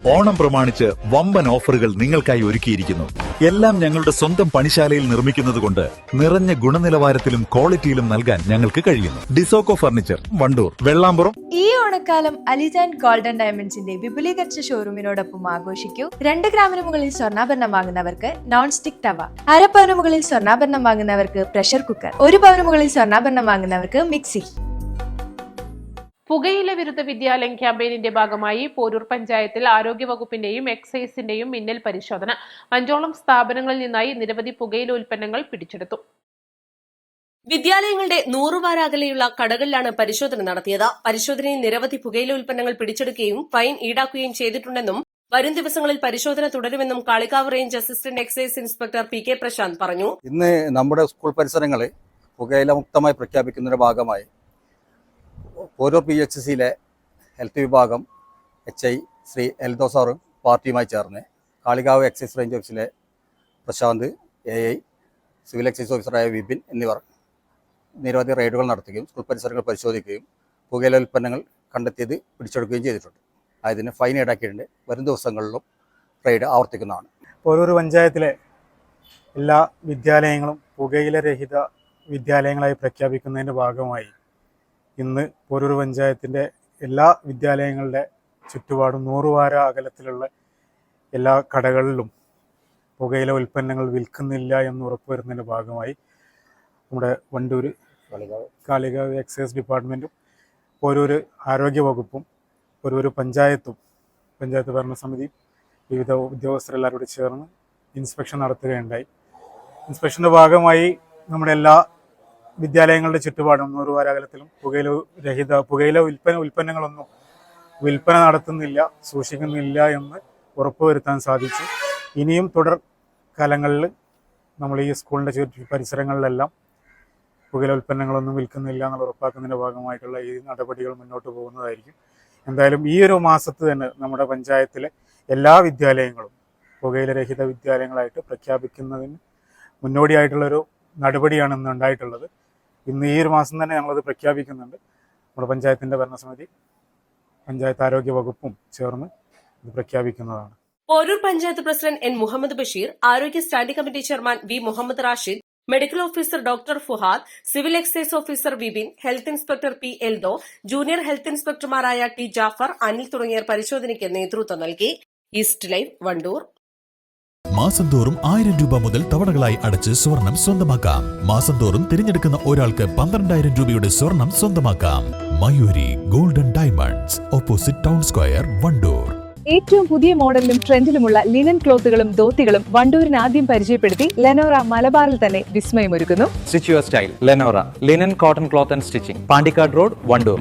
ഓണം പ്രമാണിച്ച് വമ്പൻ ഓഫറുകൾ നിങ്ങൾക്കായി ഒരുക്കിയിരിക്കുന്നു. എല്ലാം ഞങ്ങളുടെ സ്വന്തം പണിശാലയിൽ നിർമ്മിക്കുന്നതുകൊണ്ട് നിറഞ്ഞ ഗുണനിലവാരത്തിലും ക്വാളിറ്റിയിലും നൽകാൻ ഞങ്ങൾക്ക് കഴിയുന്നു. ഡിസോക്കോ ഫർണിച്ചർ, വണ്ടൂർ, വെള്ളാമ്പുറം. ഈ ഓണക്കാലം അലിജാൻ ഗോൾഡൻ ഡയമണ്ട്സിന്റെ വിപുലീകരിച്ച ഷോറൂമിനോടൊപ്പം ആഘോഷിക്കൂ. 2 ഗ്രാമിന് മുകളിൽ സ്വർണ്ണാഭരണം വാങ്ങുന്നവർക്ക് നോൺ സ്റ്റിക് തവ, 1/2 പവന് മുകളിൽ സ്വർണ്ണാഭരണം വാങ്ങുന്നവർക്ക് പ്രഷർ കുക്കർ, 1 പവന് മുകളിൽ സ്വർണ്ണാഭരണം വാങ്ങുന്നവർക്ക് മിക്സി. പുകയില വിരുദ്ധ വിദ്യാലയം ക്യാമ്പയിനിന്റെ ഭാഗമായി പോരൂർ പഞ്ചായത്തിൽ ആരോഗ്യവകുപ്പിന്റെയും എക്സൈസിന്റെയും മിന്നൽ പരിശോധന. 5ഓളം സ്ഥാപനങ്ങളിൽ നിന്നായി നിരവധി പുകയില ഉൽപ്പന്നങ്ങൾ പിടിച്ചെടുത്തു. വിദ്യാലയങ്ങളുടെ 100 വാര അകലെയുള്ള കടകളിലാണ് പരിശോധന നടത്തിയത്. പരിശോധനയിൽ നിരവധി പുകയില ഉൽപ്പന്നങ്ങൾ പിടിച്ചെടുക്കുകയും ഫൈൻ ഈടാക്കുകയും ചെയ്തിട്ടുണ്ടെന്നും വരും ദിവസങ്ങളിൽ പരിശോധന തുടരുമെന്നും Kalikavu range assistant excise inspector P K Prashanth പറഞ്ഞു. ഇന്ന് നമ്മുടെ സ്കൂൾ പരിസരങ്ങളിൽ പുകയില മുക്തമായി പ്രഖ്യാപിക്കുന്നതിന്റെ ഭാഗമായി പോരൂർ PHCയിലെ ഹെൽത്ത് വിഭാഗം HI ശ്രീ എൽദോ സാറും പാർട്ടിയുമായി ചേർന്ന് കാളികാവ് എക്സൈസ് റേഞ്ച് ഓഫീസിലെ പ്രശാന്ത് AI, സിവിൽ എക്സൈസ് ഓഫീസറായ വിപിൻ എന്നിവർ നിരവധി റെയ്ഡുകൾ നടത്തുകയും സ്കൂൾ പരിസരങ്ങൾ പരിശോധിക്കുകയും പുകയില ഉൽപ്പന്നങ്ങൾ കണ്ടെത്തിയത് പിടിച്ചെടുക്കുകയും ചെയ്തിട്ടുണ്ട്. അതിന് ഫൈൻ ഈടാക്കിയിട്ടുണ്ട്. വരും ദിവസങ്ങളിലും റെയ്ഡ് ആവർത്തിക്കുന്നതാണ്. പോരൂർ പഞ്ചായത്തിലെ എല്ലാ വിദ്യാലയങ്ങളും പുകയില രഹിത വിദ്യാലയങ്ങളായി പ്രഖ്യാപിക്കുന്നതിൻ്റെ ഭാഗമായി ഇന്ന് പോരൂർ പഞ്ചായത്തിൻ്റെ എല്ലാ വിദ്യാലയങ്ങളുടെ ചുറ്റുപാടും 100 വാര അകലത്തിലുള്ള എല്ലാ കടകളിലും പുകയില ഉൽപ്പന്നങ്ങൾ വിൽക്കുന്നില്ല എന്ന് ഉറപ്പുവരുന്നതിൻ്റെ ഭാഗമായി നമ്മുടെ വണ്ടൂർ കാളികാവ് എക്സൈസ് ഡിപ്പാർട്ട്മെൻറ്റും പോരൂർ ആരോഗ്യവകുപ്പും പോരൂർ പഞ്ചായത്ത് ഭരണസമിതിയും വിവിധ ഉദ്യോഗസ്ഥരെല്ലാവരും കൂടി ചേർന്ന് ഇൻസ്പെക്ഷൻ നടത്തുകയുണ്ടായി. ഇൻസ്പെക്ഷൻ്റെ ഭാഗമായി നമ്മുടെ എല്ലാ വിദ്യാലയങ്ങളുടെ ചുറ്റുപാടും 100 വാര അകലത്തിലും പുകയില ഉൽപ്പന്നങ്ങളൊന്നും വിൽപ്പന നടത്തുന്നില്ല, സൂക്ഷിക്കുന്നില്ല എന്ന് ഉറപ്പുവരുത്താൻ സാധിച്ചു. ഇനിയും തുടർ കാലങ്ങളിൽ നമ്മൾ ഈ സ്കൂളിൻ്റെ പരിസരങ്ങളിലെല്ലാം പുകയില ഉൽപ്പന്നങ്ങളൊന്നും വിൽക്കുന്നില്ല എന്നുള്ള ഉറപ്പാക്കുന്നതിൻ്റെ ഭാഗമായിട്ടുള്ള ഈ നടപടികൾ മുന്നോട്ട് പോകുന്നതായിരിക്കും. എന്തായാലും ഈ ഒരു മാസത്ത് തന്നെ നമ്മുടെ പഞ്ചായത്തിലെ എല്ലാ വിദ്യാലയങ്ങളും പുകയില രഹിത വിദ്യാലയങ്ങളായിട്ട് പ്രഖ്യാപിക്കുന്നതിന് മുന്നോടിയായിട്ടുള്ളൊരു നടപടിയാണ് ഇന്ന് ഉണ്ടായിട്ടുള്ളത്. ഇന്ന് ഈ ഒരു മാസം തന്നെ ഞങ്ങളത് പ്രഖ്യാപിക്കുന്നുണ്ട്. നമ്മുടെ പഞ്ചായത്തിൻ്റെ ഭരണസമിതി പഞ്ചായത്ത് ആരോഗ്യ വകുപ്പും ചേർന്ന് ഇത് പ്രഖ്യാപിക്കുന്നതാണ്. പോരൂർ പഞ്ചായത്ത് പ്രസിഡന്റ് N മുഹമ്മദ് ബഷീർ, ആരോഗ്യ standing committee chairman V Muhammad Rashid, medical officer doctor Fuhad, civil excise officer Vipin, health inspector P Eldho, junior health ഇൻസ്പെക്ടർമാരായ T ജാഫർ, അനിൽ തുടങ്ങിയവർ പരിശോധനയ്ക്ക് നേതൃത്വം നൽകി. East live, Wandoor. മാസം തോറും 1000 രൂപ മുതൽ തവണകളായി അടച്ച് സ്വർണം സ്വന്തമാക്കാം. മാസം തോറും തിരഞ്ഞെടുക്കുന്ന ഒരാൾക്ക് 12,000 രൂപയുടെ സ്വർണം സ്വന്തമാക്കാം. Mayuri golden diamonds, opposite town square, Wandoor. ഏറ്റവും പുതിയ മോഡലിലും ട്രെൻഡിലുമുള്ള ലിനൻ ക്ലോത്തുകളും ധോത്തികളും വണ്ടൂരിന് ആദ്യം പരിചയപ്പെടുത്തി ലെനോറ മലബാറിൽ തന്നെ വിസ്മയമൊരുക്കുന്നു. Stitch your style Lenora linen cotton cloth and stitching, Pandikkad road, Wandoor.